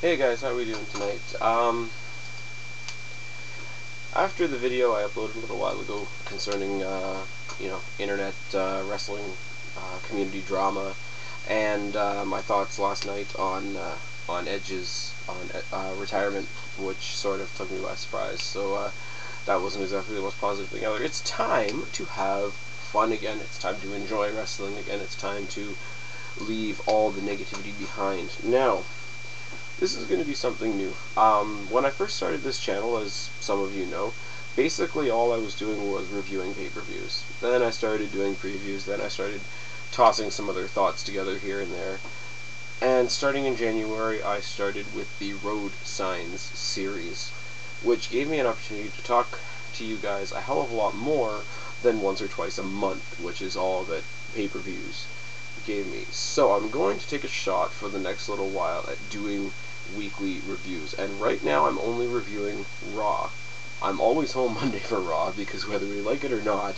Hey guys, how are we doing tonight? After the video I uploaded a little while ago concerning, internet wrestling community drama, and my thoughts last night on Edge's retirement, which sort of took me by surprise. So that wasn't exactly the most positive thing ever. It's time to have fun again. It's time to enjoy wrestling again. It's time to leave all the negativity behind. Now, this is going to be something new. When I first started this channel, as some of you know, basically all I was doing was reviewing pay-per-views. Then I started doing previews, then I started tossing some other thoughts together here and there. And starting in January, I started with the Road Signs series, which gave me an opportunity to talk to you guys a hell of a lot more than once or twice a month, which is all that pay-per-views gave me. So I'm going to take a shot for the next little while at doing weekly reviews, and right now I'm only reviewing Raw. I'm always home Monday for Raw, because whether we like it or not,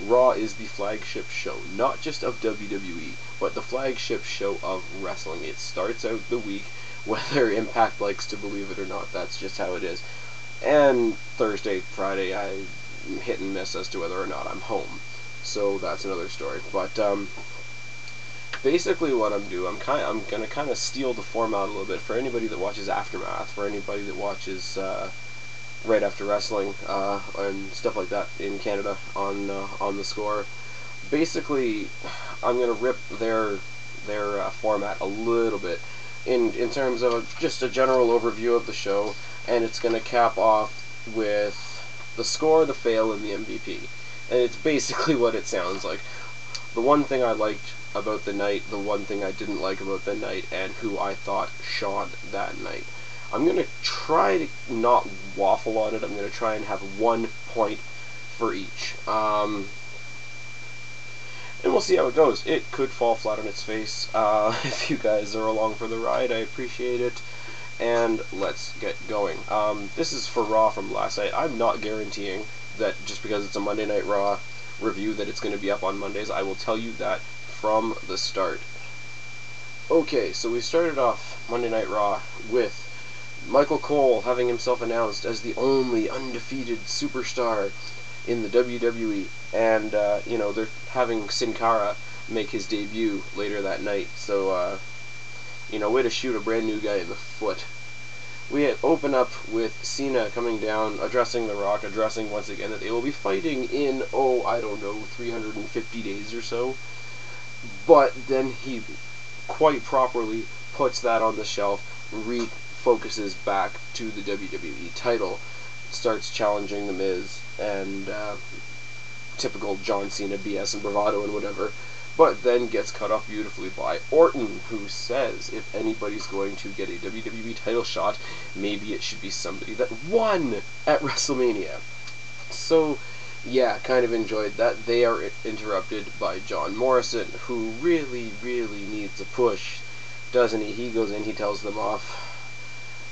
Raw is the flagship show, not just of WWE, but the flagship show of wrestling. It starts out the week, whether Impact likes to believe it or not. That's just how it is. And Thursday, Friday, I hit and miss as to whether or not I'm home. So that's another story. But basically what I'm doing, I'm gonna kind of steal the format a little bit for anybody that watches Aftermath, for anybody that watches Right After Wrestling and stuff like that in Canada on the Score. Basically, I'm gonna rip their format a little bit in terms of just a general overview of the show, and it's gonna cap off with the score, the fail, and the MVP. And it's basically what it sounds like. The one thing I liked about the night, the one thing I didn't like about the night, and who I thought shone that night. I'm going to try to not waffle on it. I'm going to try and have 1 point for each. And we'll see how it goes. It could fall flat on its face. If you guys are along for the ride, I appreciate it. And let's get going. This is for Raw from last night. I'm not guaranteeing that just because it's a Monday Night Raw review that it's going to be up on Mondays. I will tell you that from the start. Okay, so we started off Monday Night Raw with Michael Cole having himself announced as the only undefeated superstar in the WWE, and they're having Cara make his debut later that night. So way to shoot a brand new guy in the foot. We open up with Cena coming down, addressing The Rock, addressing once again that they will be fighting in, 350 days or so. But then he quite properly puts that on the shelf, refocuses back to the WWE title, starts challenging The Miz, and typical John Cena BS and bravado and whatever, but then gets cut off beautifully by Orton, who says if anybody's going to get a WWE title shot, maybe it should be somebody that won at WrestleMania. So yeah, kind of enjoyed that. They are interrupted by John Morrison, who really, really needs a push, doesn't he? He goes in, he tells them off.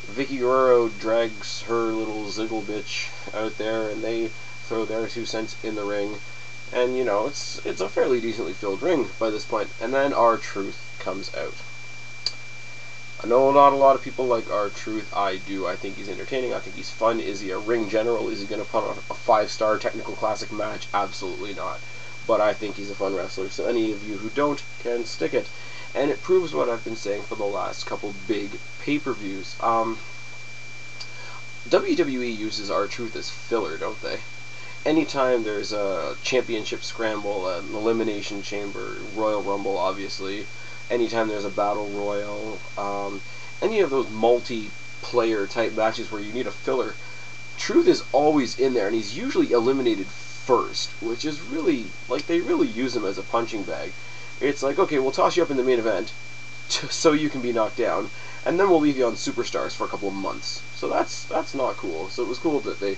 Vicky Guerrero drags her little Ziggler bitch out there, and they throw their 2 cents in the ring. And, it's a fairly decently filled ring by this point. And then R-Truth comes out. I know not a lot of people like R-Truth. I do. I think he's entertaining. I think he's fun. Is he a ring general? Is he going to put on a 5-star technical classic match? Absolutely not. But I think he's a fun wrestler. So any of you who don't can stick it. And it proves what I've been saying for the last couple big pay-per-views. WWE uses R-Truth as filler, don't they? Anytime there's a championship scramble, an elimination chamber, Royal Rumble, obviously, anytime there's a battle royal, any of those multiplayer type matches where you need a filler, Truth is always in there, and he's usually eliminated first, which is really, they really use him as a punching bag. It's like, okay, we'll toss you up in the main event so you can be knocked down, and then we'll leave you on Superstars for a couple of months. So that's not cool. So it was cool that they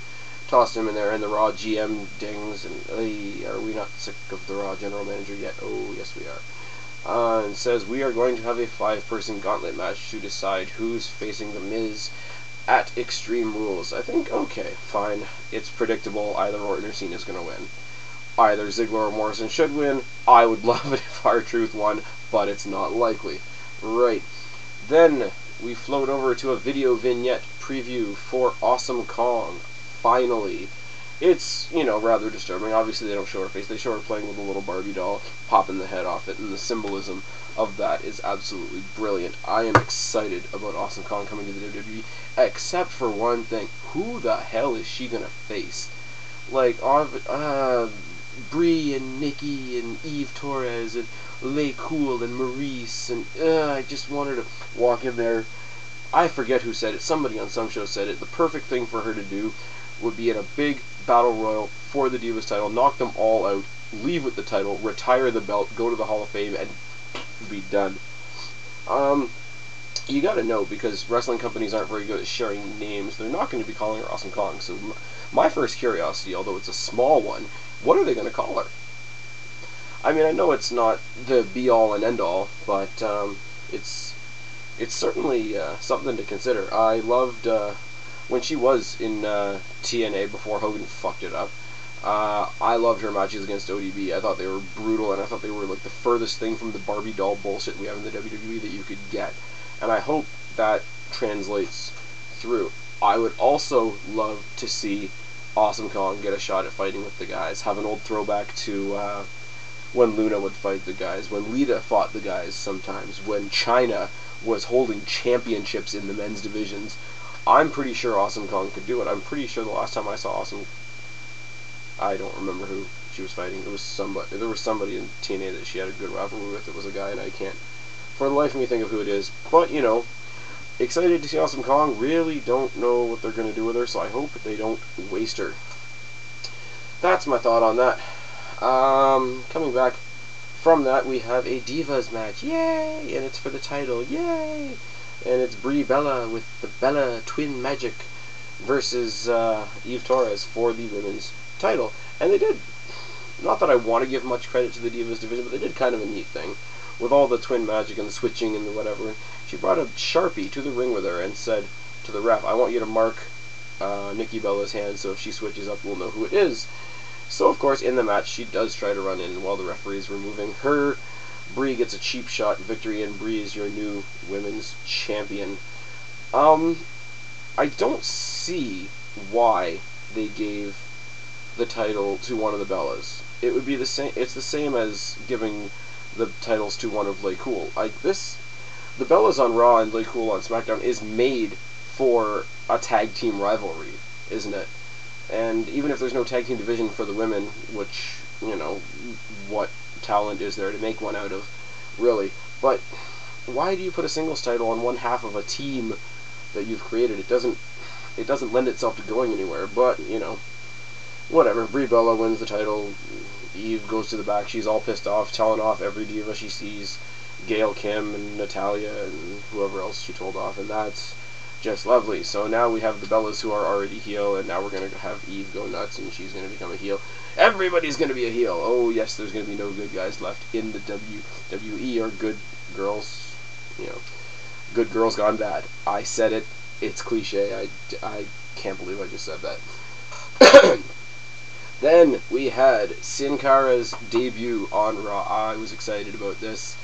tossed him in there, and the Raw GM dings, and are we not sick of the Raw General Manager yet? Oh, yes we are. And says, we are going to have a 5-person gauntlet match to decide who's facing The Miz at Extreme Rules. I think, okay, fine. It's predictable. Either Orton or Cena's going to win. Either Ziggler or Morrison should win. I would love it if R-Truth won, but it's not likely. Right. Then we float over to a video vignette preview for Awesome Kong. Finally. It's, you know, rather disturbing. Obviously, they don't show her face. They show her playing with a little Barbie doll, popping the head off it, and the symbolism of that is absolutely brilliant. I am excited about Awesome Kong coming to the WWE, except for one thing. Who the hell is she going to face? Like, Brie and Nikki and Eve Torres and Lay Cool and Maurice, and I just want her to walk in there. I forget who said it. Somebody on some show said it. The perfect thing for her to do would be in a big battle royal for the Divas title, knock them all out, leave with the title, retire the belt, go to the Hall of Fame, and be done. You gotta know, because wrestling companies aren't very good at sharing names, they're not going to be calling her Awesome Kong. So my first curiosity, although it's a small one, what are they going to call her? I mean, I know it's not the be-all and end-all, but it's certainly something to consider. I loved when she was in TNA before Hogan fucked it up. I loved her matches against ODB. I thought they were brutal, and I thought they were like the furthest thing from the Barbie doll bullshit we have in the WWE that you could get. And I hope that translates through. I would also love to see Awesome Kong get a shot at fighting with the guys. Have an old throwback to when Luna would fight the guys, when Lita fought the guys sometimes, when Chyna was holding championships in the men's divisions. I'm pretty sure Awesome Kong could do it. I'm pretty sure the last time I saw Awesome, I don't remember who she was fighting. It was somebody. There was somebody in TNA that she had a good rivalry with. It was a guy, and I can't, for the life of me, think of who it is. But, you know, excited to see Awesome Kong. Really don't know what they're going to do with her, so I hope they don't waste her. That's my thought on that. Coming back from that, we have a Divas match. Yay! And it's for the title. Yay! And it's Brie Bella with the Bella Twin Magic versus Eve Torres for the women's title. And they did, not that I want to give much credit to the Divas division, but they did kind of a neat thing with all the twin magic and the switching and the whatever. She brought a Sharpie to the ring with her and said to the ref, I want you to mark Nikki Bella's hand, so if she switches up, we'll know who it is. So, of course, in the match, she does try to run in while the referee is removing her. Brie gets a cheap shot victory, and Brie is your new women's champion. I don't see why they gave the title to one of the Bellas. It would be the same. It's the same as giving the titles to one of Lay Cool. The Bellas on Raw and Lay Cool on SmackDown is made for a tag team rivalry, isn't it? And even if there's no tag team division for the women, which, you know, what talent is there to make one out of, really? But why do you put a singles title on one half of a team that you've created? It doesn't lend itself to going anywhere. But, you know, whatever. Brie Bella wins the title. Eve goes to the back. She's all pissed off, telling off every diva she sees. Gail Kim and Natalia and whoever else she told off, and that's just lovely. So now we have the Bellas who are already heel, and now we're going to have Eve go nuts, and she's going to become a heel. Everybody's going to be a heel. Oh, yes, there's going to be no good guys left in the WWE, or good girls, you know, good girls gone bad. I said it. It's cliche. I can't believe I just said that. Then we had Sin Cara's debut on Raw. I was excited about this.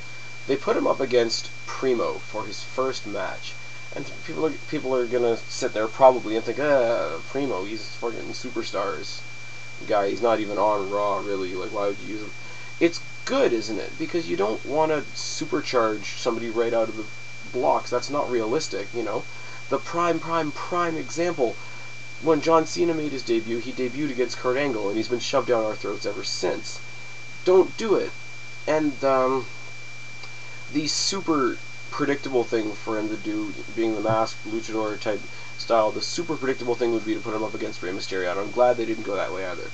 They put him up against Primo for his first match. And people are gonna sit there probably and think, Primo, he's fucking superstars guy. He's not even on Raw, really. Like, why would you use him? It's good, isn't it? Because you don't want to supercharge somebody right out of the blocks. That's not realistic, you know. The prime example, when John Cena made his debut, he debuted against Kurt Angle, and he's been shoved down our throats ever since. Don't do it. And the super predictable thing for him to do, being the masked luchador type style, the super predictable thing would be to put him up against Rey Mysterio, and I'm glad they didn't go that way either.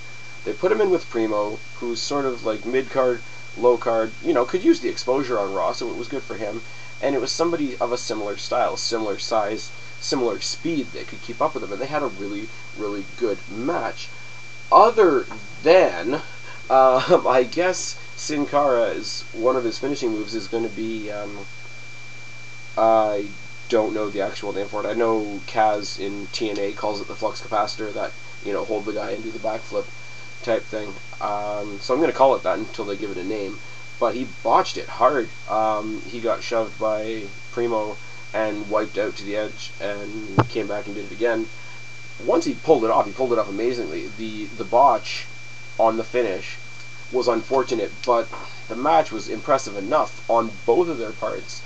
They put him in with Primo, who's sort of like mid-card, low-card, you know, could use the exposure on Raw, so it was good for him, and it was somebody of a similar style, similar size, similar speed that could keep up with him, and they had a really, really good match. Other than, I guess Sin Cara, is one of his finishing moves is going to be, I don't know the actual name for it. I know Kaz in TNA calls it the flux capacitor, that, you know, hold the guy and do the backflip type thing. So I'm going to call it that until they give it a name. But he botched it hard. He got shoved by Primo and wiped out to the edge and came back and did it again. Once he pulled it off amazingly. The botch on the finish was unfortunate, but the match was impressive enough on both of their parts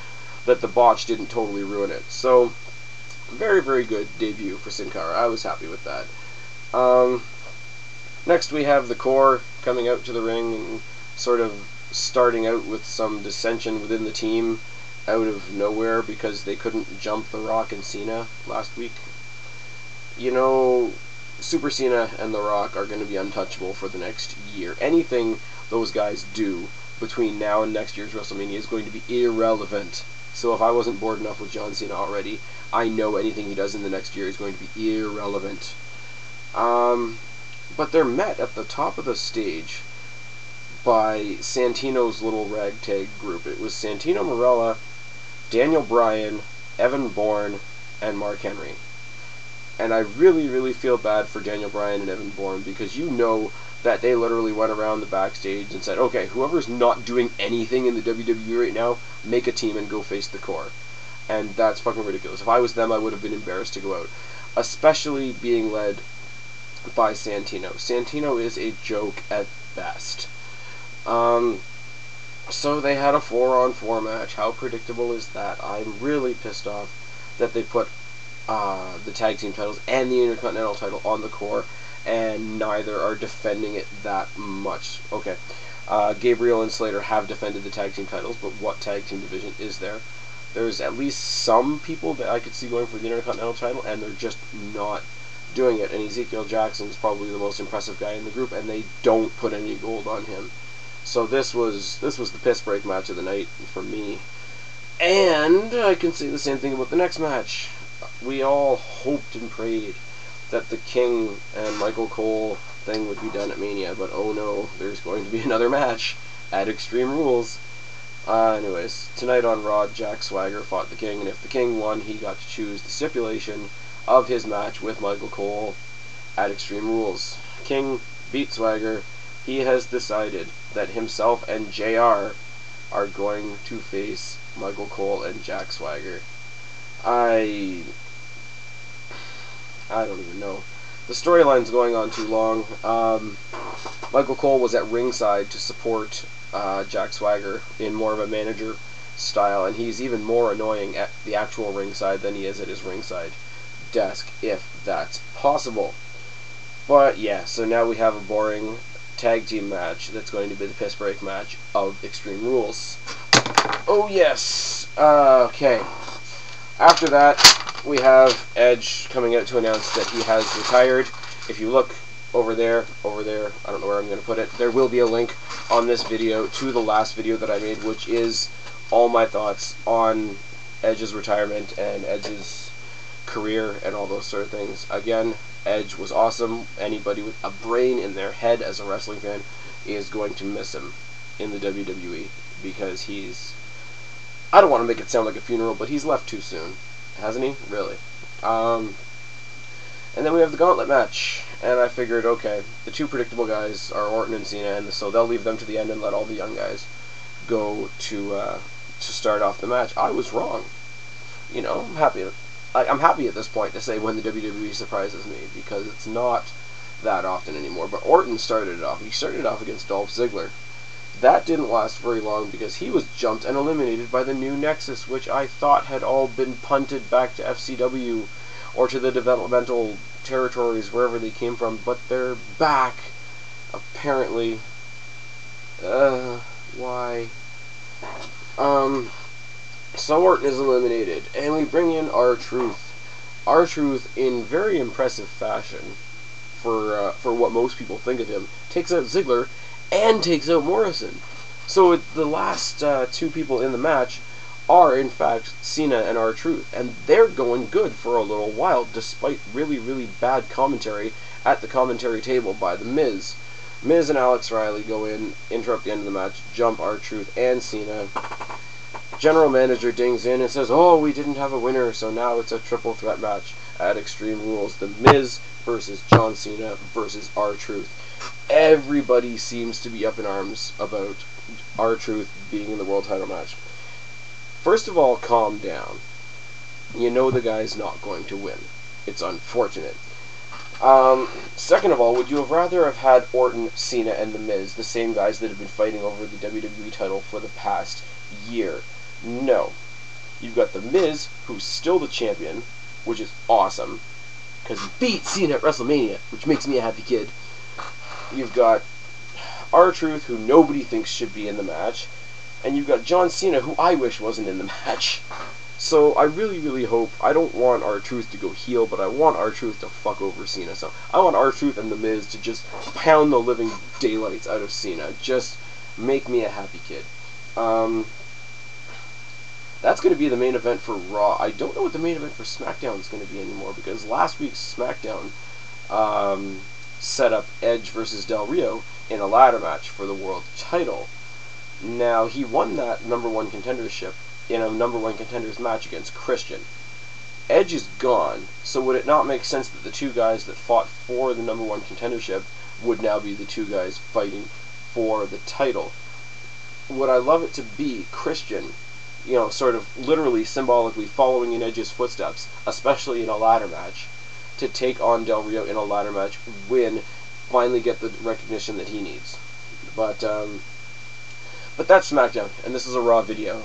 that the botch didn't totally ruin it. So, very, very good debut for Sin Cara. I was happy with that. Next we have the Corre coming out to the ring and sort of starting out with some dissension within the team out of nowhere because they couldn't jump The Rock and Cena last week. You know, Super Cena and The Rock are going to be untouchable for the next year. Anything those guys do between now and next year's WrestleMania is going to be irrelevant. So if I wasn't bored enough with John Cena already, I know anything he does in the next year is going to be irrelevant. But they're met at the top of the stage by Santino's little ragtag group. It was Santino, Marella, Daniel Bryan, Evan Bourne, and Mark Henry. And I really, really feel bad for Daniel Bryan and Evan Bourne because you know that they literally went around the backstage and said, okay, whoever's not doing anything in the WWE right now, make a team and go face the Corre. And that's fucking ridiculous. If I was them, I would have been embarrassed to go out. Especially being led by Santino. Santino is a joke at best. So they had a 4-on-4 match. How predictable is that? I'm really pissed off that they put the tag team titles and the Intercontinental title on the Corre, and neither are defending it that much. Okay, Gabriel and Slater have defended the tag team titles, but what tag team division is there? There's at least some people that I could see going for the Intercontinental title, and they're just not doing it. And Ezekiel Jackson's probably the most impressive guy in the group, and they don't put any gold on him. So this was the piss break match of the night for me. And I can say the same thing about the next match. We all hoped and prayed that the King and Michael Cole thing would be done at Mania, but oh no, there's going to be another match at Extreme Rules. Anyways, tonight on Raw, Jack Swagger fought the King, and if the King won, he got to choose the stipulation of his match with Michael Cole at Extreme Rules. King beat Swagger. He has decided that himself and JR are going to face Michael Cole and Jack Swagger. I don't even know. The storyline's going on too long. Michael Cole was at ringside to support Jack Swagger in more of a manager style, and he's even more annoying at the actual ringside than he is at his ringside desk, if that's possible. But yeah, so now we have a boring tag team match that's going to be the piss break match of Extreme Rules. Oh yes! Okay. After that, we have Edge coming out to announce that he has retired. If you look over there, I don't know where I'm going to put it, there will be a link on this video to the last video that I made, which is all my thoughts on Edge's retirement and Edge's career and all those sort of things. Again, Edge was awesome. Anybody with a brain in their head as a wrestling fan is going to miss him in the WWE because he's, I don't want to make it sound like a funeral, but he's left too soon. Hasn't he? Really? And then we have the gauntlet match, and I figured, okay, the two predictable guys are Orton and Cena, and so they'll leave them to the end and let all the young guys go to start off the match. I was wrong. You know, I'm happy at this point to say when the WWE surprises me, because it's not that often anymore. But Orton started it off. He started it off against Dolph Ziggler. That didn't last very long because he was jumped and eliminated by the new Nexus, which I thought had all been punted back to FCW or to the developmental territories, wherever they came from. But they're back, apparently. Why? So Orton is eliminated, and we bring in R-Truth. R-Truth, in very impressive fashion, for what most people think of him, takes out Ziggler and takes out Morrison. So the last two people in the match are, in fact, Cena and R-Truth, and they're going good for a little while, despite really, really bad commentary at the commentary table by The Miz. Miz and Alex Riley go in, interrupt the end of the match, jump R-Truth and Cena. General Manager dings in and says, oh, we didn't have a winner, so now it's a triple threat match at Extreme Rules. The Miz versus John Cena versus R-Truth. Everybody seems to be up in arms about R-Truth being in the world title match. First of all, calm down. you know the guy's not going to win. It's unfortunate. Second of all, would you have rather have had Orton, Cena, and The Miz, the same guys that have been fighting over the WWE title for the past year? No. You've got The Miz, who's still the champion, which is awesome, because he beat Cena at WrestleMania, which makes me a happy kid. You've got R-Truth, who nobody thinks should be in the match, and you've got John Cena, who I wish wasn't in the match. So I really, really hope, I don't want R-Truth to go heel, but I want R-Truth to fuck over Cena. So I want R-Truth and The Miz to just pound the living daylights out of Cena. Just make me a happy kid. That's going to be the main event for Raw. I don't know what the main event for SmackDown is going to be anymore, because last week's SmackDown set up Edge versus Del Rio in a ladder match for the world title. Now, he won that #1 contendership in a #1 contenders match against Christian. Edge is gone, so would it not make sense that the two guys that fought for the #1 contendership would now be the two guys fighting for the title? Would I love it to be Christian, you know, sort of literally symbolically following in Edge's footsteps, especially in a ladder match, to take on Del Rio in a ladder match, win, finally get the recognition that he needs. But that's SmackDown, and this is a Raw video.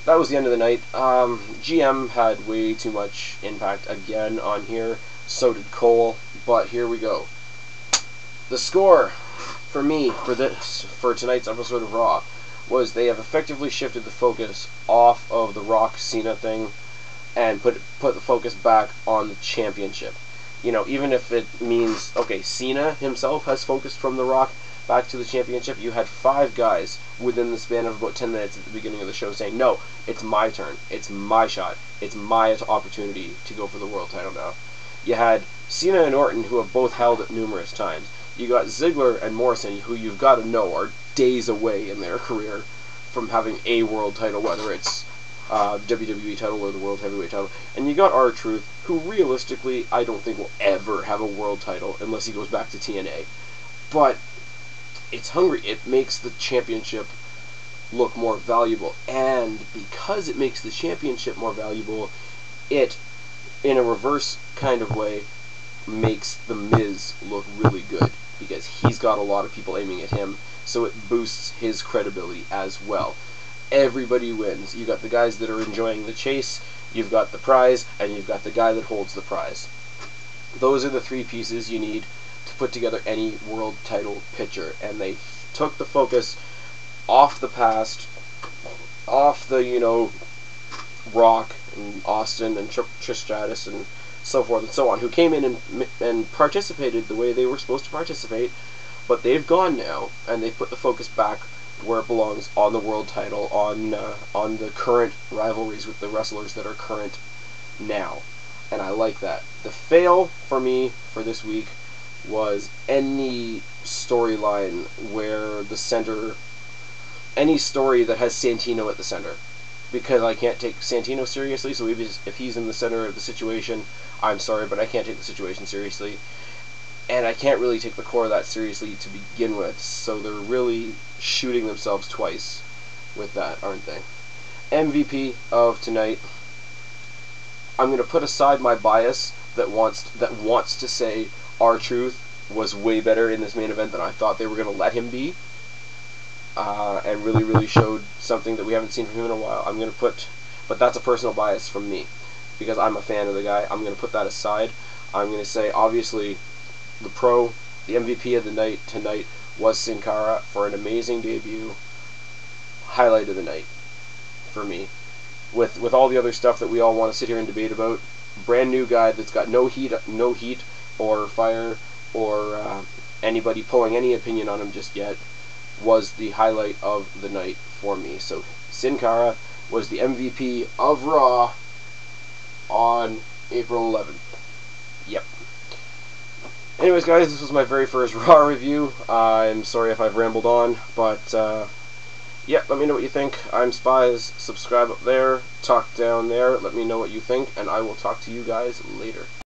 That was the end of the night. GM had way too much impact again on here. So did Cole, but here we go. The score for me for tonight's episode of Raw was they have effectively shifted the focus off of the Rock Cena thing and put the focus back on the championship. You know, even if it means, okay, Cena himself has focused from the Rock back to the championship. You had 5 guys within the span of about 10 minutes at the beginning of the show saying, no, it's my turn, it's my shot, it's my opportunity to go for the world title now. You had Cena and Orton, who have both held it numerous times. You got Ziggler and Morrison, who you've got to know are days away in their career from having a world title, whether it's WWE title or the World Heavyweight title. And you got R-Truth, who realistically I don't think will ever have a world title unless he goes back to TNA. But it's hungry. It makes the championship look more valuable. And because it makes the championship more valuable, it, in a reverse kind of way, makes The Miz look really good, because he's got a lot of people aiming at him, so it boosts his credibility as well. Everybody wins. You got the guys that are enjoying the chase, you've got the prize, and you've got the guy that holds the prize. Those are the 3 pieces you need to put together any world title picture, and they took the focus off the past, off the, you know, Rock and Austin and Trish Stratus and so forth and so on, who came in and participated the way they were supposed to participate, but they've gone now, and they've put the focus back where it belongs, on the world title, on the current rivalries with the wrestlers that are current now, and I like that. The fail for me for this week was any storyline where the center, any story that has Santino at the center, because I can't take Santino seriously, so if he's in the center of the situation, I'm sorry, but I can't take the situation seriously. And I can't really take the core that seriously to begin with, so they're really shooting themselves twice with that, aren't they? MVP of tonight, I'm going to put aside my bias that wants to say R-Truth was way better in this main event than I thought they were going to let him be, and really showed something that we haven't seen from him in a while. I'm going to put, but that's a personal bias from me, because I'm a fan of the guy. I'm going to put that aside. I'm going to say, obviously, the MVP of the night tonight was Sin Cara for an amazing debut. Highlight of the night for me. With all the other stuff that we all want to sit here and debate about, brand new guy that's got no heat or fire or anybody pulling any opinion on him just yet, was the highlight of the night for me. So Sin Cara was the MVP of Raw on April 11th. Yep. Anyways, guys, this was my very first Raw review. I'm sorry if I've rambled on, but yeah, let me know what you think. I'm Spaz. Subscribe up there, talk down there, let me know what you think, and I will talk to you guys later.